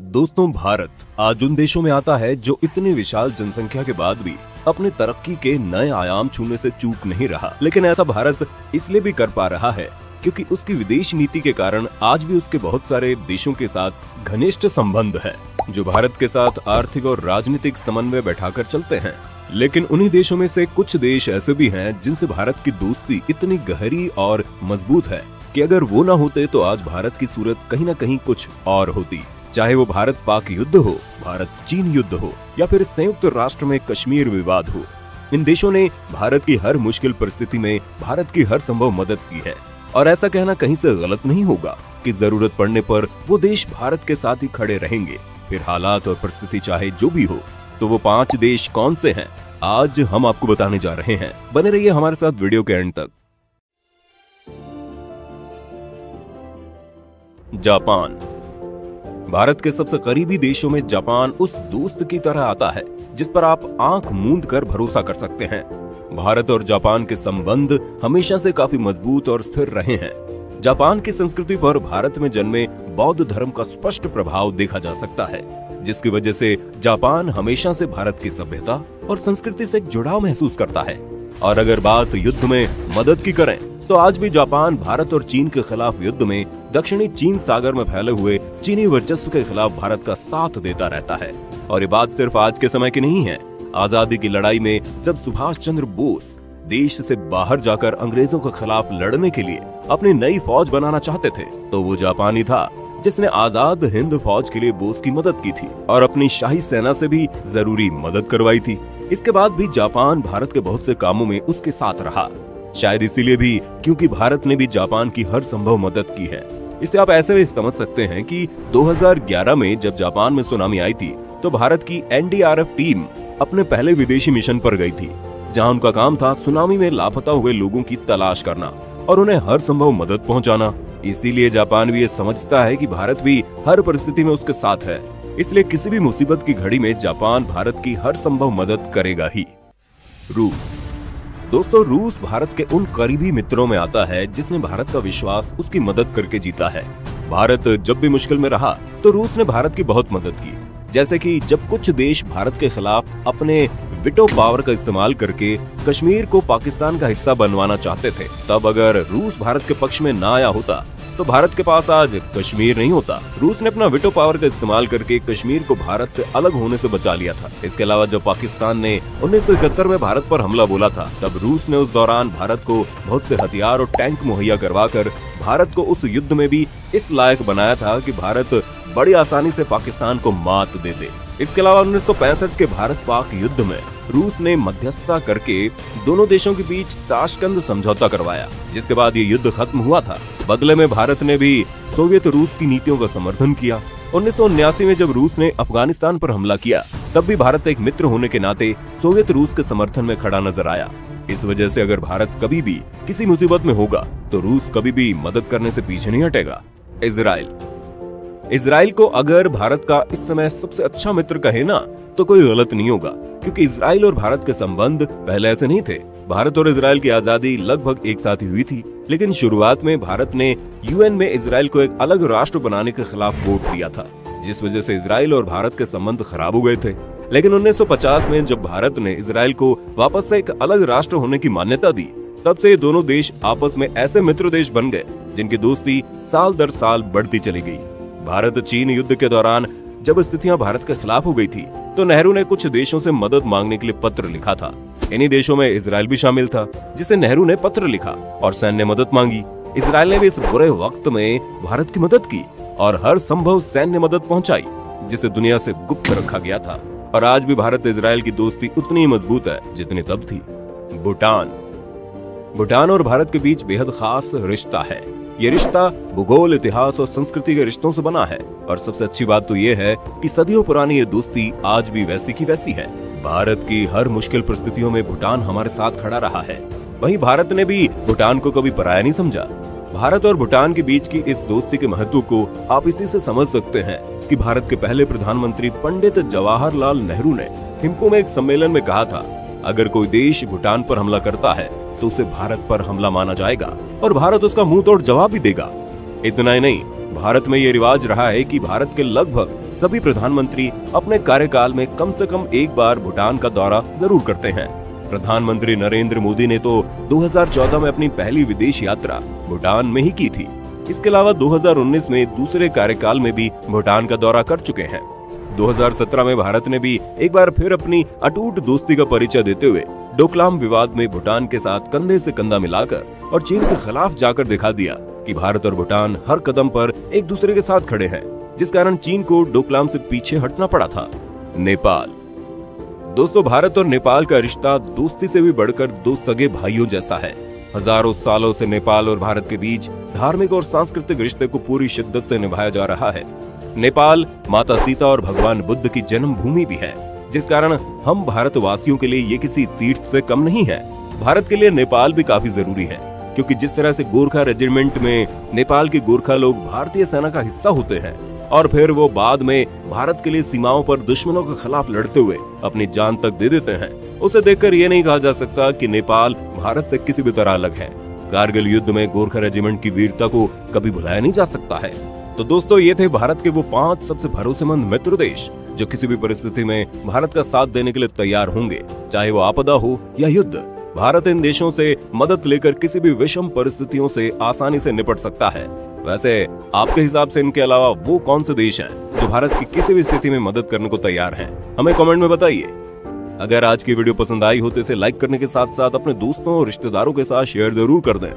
दोस्तों, भारत आज उन देशों में आता है जो इतनी विशाल जनसंख्या के बाद भी अपने तरक्की के नए आयाम छूने से चूक नहीं रहा। लेकिन ऐसा भारत इसलिए भी कर पा रहा है क्योंकि उसकी विदेश नीति के कारण आज भी उसके बहुत सारे देशों के साथ घनिष्ठ संबंध है, जो भारत के साथ आर्थिक और राजनीतिक समन्वय बैठाकर चलते हैं। लेकिन उन्हीं देशों में से कुछ देश ऐसे भी हैं जिनसे भारत की दोस्ती इतनी गहरी और मजबूत है कि अगर वो न होते तो आज भारत की सूरत कहीं न कहीं कुछ और होती। चाहे वो भारत पाक युद्ध हो, भारत चीन युद्ध हो या फिर संयुक्त राष्ट्र में कश्मीर विवाद हो, इन देशों ने भारत की हर मुश्किल परिस्थिति में भारत की हर संभव मदद की है। और ऐसा कहना कहीं से गलत नहीं होगा कि जरूरत पड़ने पर वो देश भारत के साथ ही खड़े रहेंगे। फिर हालात और परिस्थिति चाहे जो भी हो, तो वो 5 देश कौन से हैं, आज हम आपको बताने जा रहे हैं। बने रहिए हमारे साथ वीडियो के एंड तक। जापान। भारत के सबसे करीबी देशों में जापान उस दोस्त की तरह आता है जिस पर आप आंख मूंद कर भरोसा कर सकते हैं। भारत और जापान के संबंध हमेशा से काफी मजबूत और स्थिर रहे हैं। जापान की संस्कृति पर भारत में जन्मे बौद्ध धर्म का स्पष्ट प्रभाव देखा जा सकता है, जिसकी वजह से जापान हमेशा से भारत की सभ्यता और संस्कृति से एक जुड़ाव महसूस करता है। और अगर बात युद्ध में मदद की करें तो आज भी जापान भारत और चीन के खिलाफ युद्ध में दक्षिणी चीन सागर में फैले हुए चीनी वर्चस्व के खिलाफ भारत का साथ देता रहता है। और ये बात सिर्फ आज के समय की नहीं है। आजादी की लड़ाई में जब सुभाष चंद्र बोस देश से बाहर जाकर अंग्रेजों के खिलाफ लड़ने के लिए अपनी नई फौज बनाना चाहते थे, तो वो जापानी था जिसने आजाद हिंद फौज के लिए बोस की मदद की थी और अपनी शाही सेना से भी जरूरी मदद करवाई थी। इसके बाद भी जापान भारत के बहुत से कामों में उसके साथ रहा, शायद इसीलिए भी क्योंकि भारत ने भी जापान की हर संभव मदद की है। इसे आप ऐसे भी समझ सकते हैं कि 2011 में जब जापान में सुनामी आई थी तो भारत की एनडीआरएफ टीम अपने पहले विदेशी मिशन पर गई थी, जहां उनका काम था सुनामी में लापता हुए लोगों की तलाश करना और उन्हें हर संभव मदद पहुंचाना। इसीलिए जापान भी ये समझता है कि भारत भी हर परिस्थिति में उसके साथ है, इसलिए किसी भी मुसीबत की घड़ी में जापान भारत की हर संभव मदद करेगा ही। रूस। दोस्तों, रूस भारत के उन करीबी मित्रों में आता है जिसने भारत का विश्वास उसकी मदद करके जीता है। भारत जब भी मुश्किल में रहा तो रूस ने भारत की बहुत मदद की। जैसे कि जब कुछ देश भारत के खिलाफ अपने वीटो पावर का इस्तेमाल करके कश्मीर को पाकिस्तान का हिस्सा बनवाना चाहते थे, तब अगर रूस भारत के पक्ष में ना आया होता तो भारत के पास आज कश्मीर नहीं होता। रूस ने अपना वीटो पावर का इस्तेमाल करके कश्मीर को भारत से अलग होने से बचा लिया था। इसके अलावा जब पाकिस्तान ने 1971 में भारत पर हमला बोला था, तब रूस ने उस दौरान भारत को बहुत से हथियार और टैंक मुहैया करवाकर भारत को उस युद्ध में भी इस लायक बनाया था कि भारत बड़ी आसानी से पाकिस्तान को मात दे दे। इसके अलावा 1965 के भारत पाक युद्ध में रूस ने मध्यस्थता करके दोनों देशों के बीच ताशकंद समझौता करवाया, जिसके बाद ये युद्ध खत्म हुआ था। बदले में भारत ने भी सोवियत रूस की नीतियों का समर्थन किया। 1979 में जब रूस ने अफगानिस्तान पर हमला किया, तब भी भारत एक मित्र होने के नाते सोवियत रूस के समर्थन में खड़ा नजर आया। इस वजह से अगर भारत कभी भी किसी मुसीबत में होगा तो रूस कभी भी मदद करने से पीछे नहीं हटेगा। इजराइल को अगर भारत का इस समय सबसे अच्छा मित्र कहे ना तो कोई गलत नहीं होगा, क्योंकि इजराइल और भारत के संबंध पहले ऐसे नहीं थे। भारत और इजराइल की आजादी लगभग एक साथ ही हुई थी, लेकिन शुरुआत में भारत ने यूएन में इजराइल को एक अलग राष्ट्र बनाने के खिलाफ वोट दिया था, जिस वजह से इजराइल और भारत के संबंध खराब हो गए थे। लेकिन 1950 में जब भारत ने इजराइल को वापस से एक अलग राष्ट्र होने की मान्यता दी, तब से ये दोनों देश आपस में ऐसे मित्र देश बन गए जिनकी दोस्ती साल दर साल बढ़ती चली गई। भारत चीन युद्ध के दौरान जब स्थितियां भारत के खिलाफ हो गई थी, तो नेहरू ने कुछ देशों से मदद मांगने के लिए पत्र लिखा था। इन्हीं देशों में इजराइल भी शामिल था, जिसे नेहरू ने पत्र लिखा और सैन्य मदद मांगी। इजराइल ने भी इस बुरे वक्त में भारत की मदद की और हर संभव सैन्य मदद पहुंचाई, जिसे दुनिया से गुप्त रखा गया था। और आज भी भारत इजराइल की दोस्ती उतनी ही मजबूत है जितनी तब थी। भूटान और भारत के बीच बेहद खास रिश्ता है। ये रिश्ता भूगोल, इतिहास और संस्कृति के रिश्तों से बना है। और सबसे अच्छी बात तो ये है कि सदियों पुरानी ये दोस्ती आज भी वैसी की वैसी है। भारत की हर मुश्किल परिस्थितियों में भूटान हमारे साथ खड़ा रहा है। वहीं भारत ने भी भूटान को कभी पराया नहीं समझा। भारत और भूटान के बीच की इस दोस्ती के महत्व को आप इसी से समझ सकते हैं कि भारत के पहले प्रधानमंत्री पंडित जवाहरलाल नेहरू ने थिम्पू में एक सम्मेलन में कहा था, अगर कोई देश भूटान पर हमला करता है तो उसे भारत पर हमला माना जाएगा और भारत उसका मुंह तोड़ जवाब भी देगा। इतना ही नहीं, भारत में ये रिवाज रहा है कि भारत के लगभग सभी प्रधानमंत्री अपने कार्यकाल में कम से कम एक बार भूटान का दौरा जरूर करते हैं। प्रधानमंत्री नरेंद्र मोदी ने तो 2014 में अपनी पहली विदेश यात्रा भूटान में ही की थी। इसके अलावा 2019 में दूसरे कार्यकाल में भी भूटान का दौरा कर चुके हैं। 2017 में भारत ने भी एक बार फिर अपनी अटूट दोस्ती का परिचय देते हुए डोकलाम विवाद में भूटान के साथ कंधे से कंधा मिलाकर और चीन के खिलाफ जाकर दिखा दिया कि भारत और भूटान हर कदम पर एक दूसरे के साथ खड़े हैं, जिस कारण चीन को डोकलाम से पीछे हटना पड़ा था। नेपाल। दोस्तों, भारत और नेपाल का रिश्ता दोस्ती से भी बढ़कर दो सगे भाइयों जैसा है। हजारों सालों से नेपाल और भारत के बीच धार्मिक और सांस्कृतिक रिश्ते को पूरी शिद्दत से निभाया जा रहा है। नेपाल माता सीता और भगवान बुद्ध की जन्मभूमि भी है, जिस कारण हम भारतवासियों के लिए ये किसी तीर्थ से कम नहीं है। भारत के लिए नेपाल भी काफी जरूरी है, क्योंकि जिस तरह से गोरखा रेजिमेंट में नेपाल के गोरखा लोग भारतीय सेना का हिस्सा होते हैं और फिर वो बाद में भारत के लिए सीमाओं पर दुश्मनों के खिलाफ लड़ते हुए अपनी जान तक दे देते हैं, उसे देखकर ये नहीं कहा जा सकता कि नेपाल भारत से किसी भी तरह अलग है। कारगिल युद्ध में गोरखा रेजिमेंट की वीरता को कभी भुलाया नहीं जा सकता है। तो दोस्तों, ये थे भारत के वो 5 सबसे भरोसेमंद मित्र देश जो किसी भी परिस्थिति में भारत का साथ देने के लिए तैयार होंगे, चाहे वो आपदा हो या युद्ध। भारत इन देशों से मदद लेकर किसी भी विषम परिस्थितियों से आसानी से निपट सकता है। वैसे आपके हिसाब से इनके अलावा वो कौन से देश हैं जो भारत की किसी भी स्थिति में मदद करने को तैयार हैं? हमें कमेंट में बताइए। अगर आज की वीडियो पसंद आई हो तो इसे लाइक करने के साथ साथ अपने दोस्तों और रिश्तेदारों के साथ शेयर जरूर कर दें।